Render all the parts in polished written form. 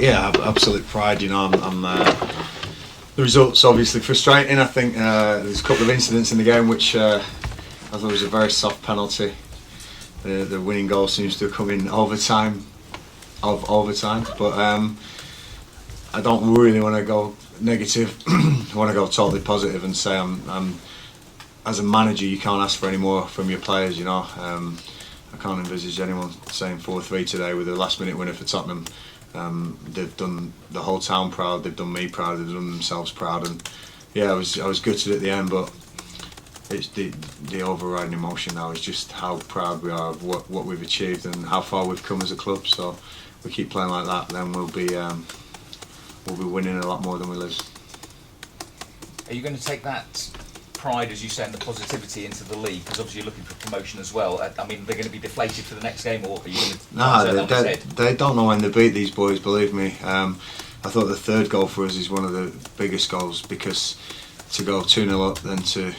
Yeah, absolute pride. The result's obviously frustrating. I think there's a couple of incidents in the game which I thought was a very soft penalty. The winning goal seems to have come in overtime, but I don't really want to go negative. I want to go totally positive and say I'm as a manager, you can't ask for any more from your players. I can't envisage anyone saying 4-3 today with a last-minute winner for Tottenham. They've done the whole town proud. They've done me proud. They've done themselves proud. And yeah, I was gutted at the end, but it's the overriding emotion now is just how proud we are of what we've achieved and how far we've come as a club. So if we keep playing like that, then we'll be winning a lot more than we lose. Are you going to take that pride, as you say, and the positivity into the league? Because obviously you're looking for promotion as well. I mean, they're going to be deflated for the next game, or are you going to? No, they don't know when they beat these boys. Believe me. I thought the third goal for us is one of the biggest goals, because to go 2-0 up, then to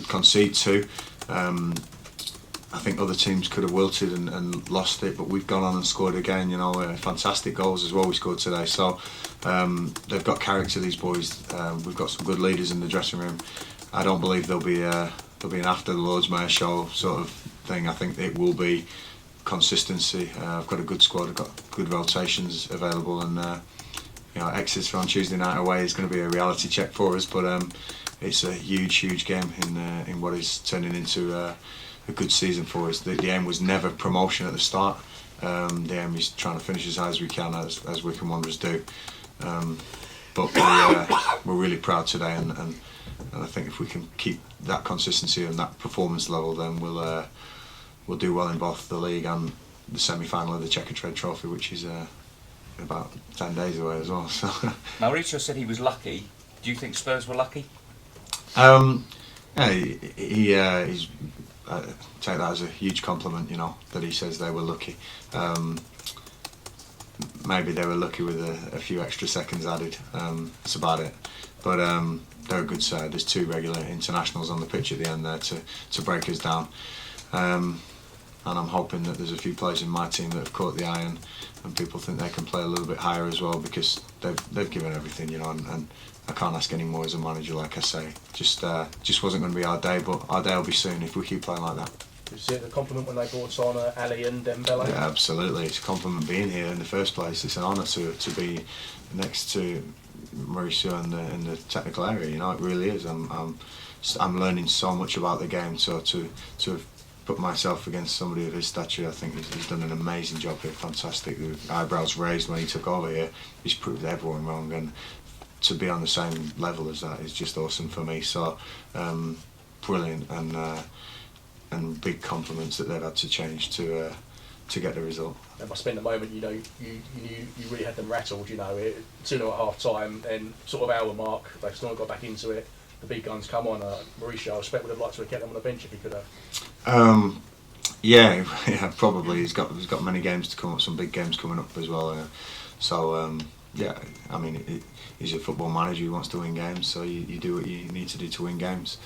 concede 2. I think other teams could have wilted and lost it, but we've gone on and scored again. Fantastic goals as well we scored today. So they've got character, these boys. We've got some good leaders in the dressing room. I don't believe there'll be an after the Lord's Mayor show sort of thing. I think it will be consistency. I've got a good squad. I've got good rotations available, and Exeter on Tuesday night away is going to be a reality check for us. But it's a huge game in what is turning into a good season for us. The aim was never promotion at the start. The aim is trying to finish as high as we can, as Wycombe Wanderers do. But we're really proud today, and I think if we can keep that consistency and that performance level, then we'll do well in both the league and the semi-final of the Checkatrade Trophy, which is about 10 days away as well. So. Mauricio said he was lucky. Do you think Spurs were lucky? Yeah, he's. I take that as a huge compliment, that he says they were lucky. Maybe they were lucky with a few extra seconds added. That's about it. But they're a good side. There's 2 regular internationals on the pitch at the end there to break us down. And I'm hoping that there's a few players in my team that have caught the eye, and people think they can play a little bit higher as well, because they've given everything, and I can't ask any more as a manager. Like I say, just wasn't going to be our day, but our day will be soon if we keep playing like that. Is it a compliment when they brought on Ali and Dembele? Yeah, absolutely. It's a compliment being here in the first place. It's an honour to be next to Mauricio in the technical area. It really is. I'm learning so much about the game. So to have put myself against somebody of his stature, I think he's done an amazing job here. Fantastic. The eyebrows raised when he took over here. He's proved everyone wrong, and to be on the same level as that is just awesome for me. So brilliant, and big compliments that they've had to change to get the result. It must have been the moment, you really had them rattled, 2-0 at half time, then sort of hour mark, they've still got back into it, the big guns come on. Mauricio, I respect, would have liked to have kept them on the bench if he could have. Yeah, probably. He's got many games to come up, some big games coming up as well. Yeah, I mean, he's a football manager who wants to win games, so you do what you need to do to win games.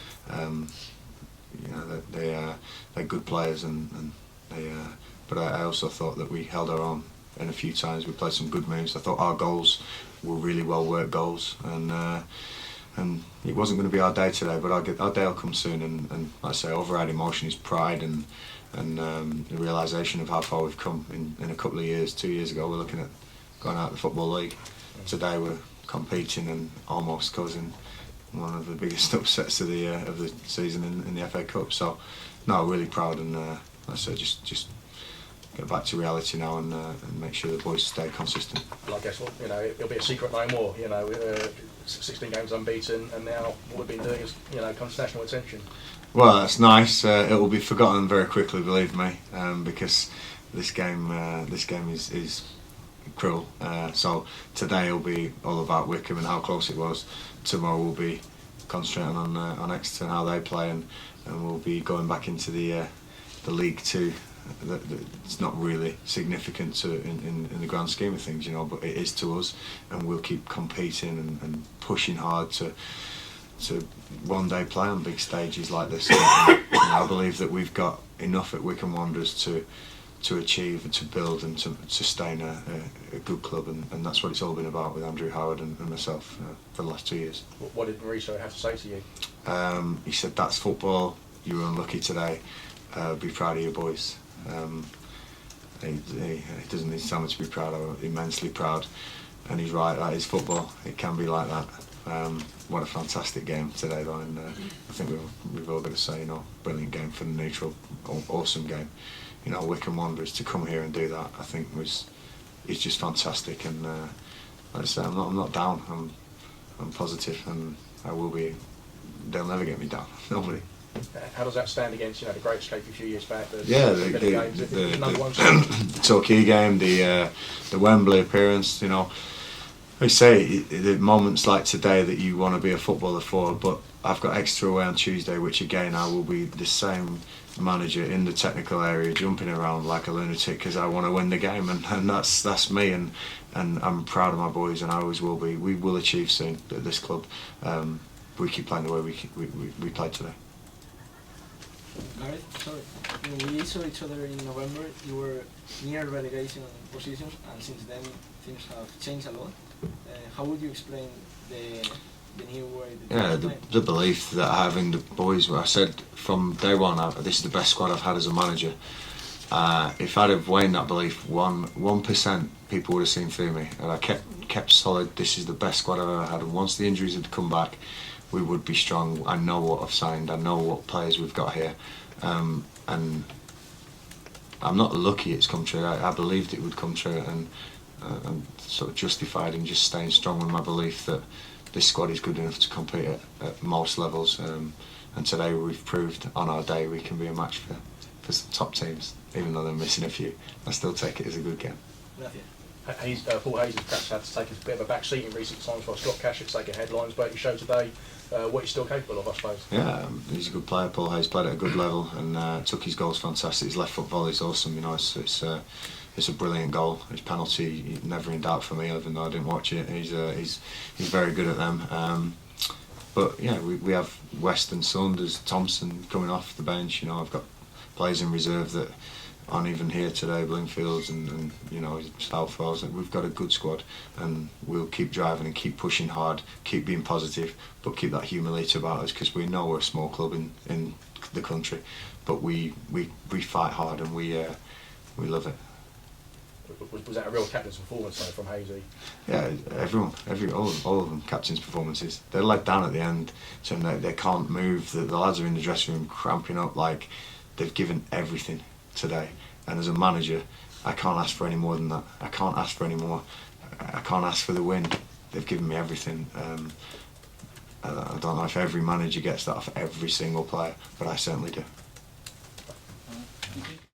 They're good players, but I also thought that we held our own in a few times. We played some good moves. I thought our goals were really well worked goals, and it wasn't going to be our day today, but our day will come soon. And like I say, overriding emotion is pride and the realisation of how far we've come in a couple of years. 2 years ago, we're looking at going out of the Football League. Today, we're competing and almost causing one of the biggest upsets of the season in the FA Cup. So, no, really proud, and like I said, just get back to reality now and make sure the boys stay consistent. Well, I guess it'll be a secret no more. 16 games unbeaten, and now what we've been doing is comes national attention. Well, that's nice. It will be forgotten very quickly, believe me, because this game is cruel. So today will be all about Wycombe and how close it was. Tomorrow we'll be concentrating on Exeter and how they play, and we'll be going back into the League Two. It's not really significant in the grand scheme of things, but it is to us, and we'll keep competing and pushing hard to one day play on big stages like this. And I believe that we've got enough at Wycombe Wanderers to to achieve and to build and to sustain a good club, and that's what it's all been about with Andrew Howard and myself for the last 2 years. What did Mauricio have to say to you? He said, "That's football. You were unlucky today. Be proud of your boys." He doesn't need someone to be proud of. I'm immensely proud, and he's right. That is football. It can be like that. What a fantastic game today, though, and I think we've all got to say, brilliant game for the neutral, awesome game. Wycombe Wanderers to come here and do that, I think it's just fantastic. And like I say, I'm not down. I'm positive, and I will be. They'll never get me down. Nobody. How does that stand against the Great Escape a few years back? The Torquay game, the Wembley appearance. I say the moments like today that you want to be a footballer for, but I've got extra away on Tuesday, which again I will be the same manager in the technical area, jumping around like a lunatic because I want to win the game, and that's me, and I'm proud of my boys, and I always will be. We will achieve soon at this club. We keep playing the way we played today. Gareth, sorry. When we saw each other in November, you were near relegation position, and since then things have changed a lot. How would you explain the new way? The belief that having the boys, I said from day one, this is the best squad I've had as a manager. If I'd have waned that belief 1%, people would have seen through me, and I kept solid. This is the best squad I've ever had, and once the injuries had come back, we would be strong. I know what I've signed. I know what players we've got here, and I'm not lucky it's come true. I believed it would come true, and I'm sort of justified in just staying strong with my belief that this squad is good enough to compete at most levels. And today we've proved on our day we can be a match for some top teams, even though they're missing a few. I still take it as a good game. Paul Hayes has perhaps had to take a bit of a back seat in recent times while Scott Cashett's taking headlines, but you showed today what he's still capable of, I suppose. Yeah, he's a good player. Paul Hayes played at a good level, and took his goals fantastic. His left foot volley is awesome. It's a brilliant goal. His penalty, never in doubt for me, even though I didn't watch it. He's very good at them. But yeah, we have Weston, Saunders, Thompson coming off the bench. I've got players in reserve that aren't even here today, Bloomfields and Southwells. We've got a good squad, and we'll keep driving and keep pushing hard, keep being positive, but keep that humility about us, because we know we're a small club in the country, but we fight hard, and we love it. Was that a real captain's performance though from Hazy? Yeah, all of them, captain's performances. They're let down at the end, so they can't move. The lads are in the dressing room cramping up, like they've given everything today. And as a manager, I can't ask for any more than that. I can't ask for any more. I can't ask for the win. They've given me everything. I don't know if every manager gets that off every single player, but I certainly do.